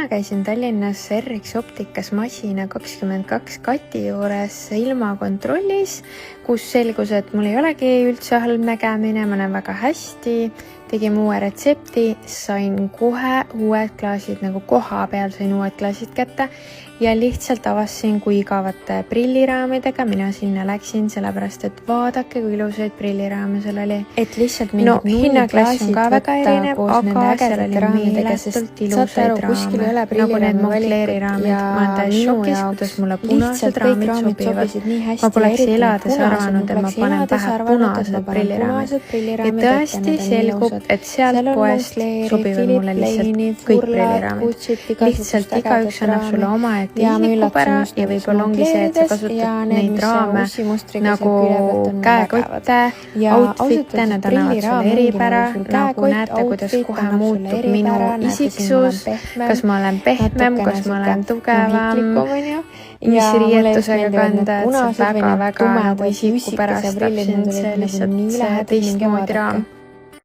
käisin Tallinnas RX Optikas Masina 22 Kati juures ilma kontrollis, kus selgus, et mul ei olegi üldse halb nägemine, ma näen väga hästi, tegin uue retsepti, sain kohe uued klaasid, nagu koha peal sain uued klaasid kätte ja lihtsalt avastasin, kui igavate prilliraamidega mina sinna läksin, sellepärast, et vaadake, kui ilusaid prilliraame seal oli. Et lihtsalt mingid hinnaklass on ka väga erinev, aga seal oli meeletult ilusaid raame, nagu need Moncleri raamid. Ma olen täis šokis, kuidas mulle punased raamid sobivad. Ma poleks elades arvanud, et ma panen pähe punased prilliraamid. Ja tõesti selgub, et sealt poest sobivad mulle lihtsalt kõik prilliraamid. Lihtsalt igaüks annab sulle oma isikupära ja võib-olla ongi see, et sa kasutad neid raame nagu käekotte, outfit'e, need annavad sulle eripära, nagu näete, kuidas kohe muutub minu isiksus, kas ma olen pehmem, kas ma olen tugevam, mis riietusega kanda, et see väga-väga nagu isikupärast täpselt see lihtsalt teistmoodi raam.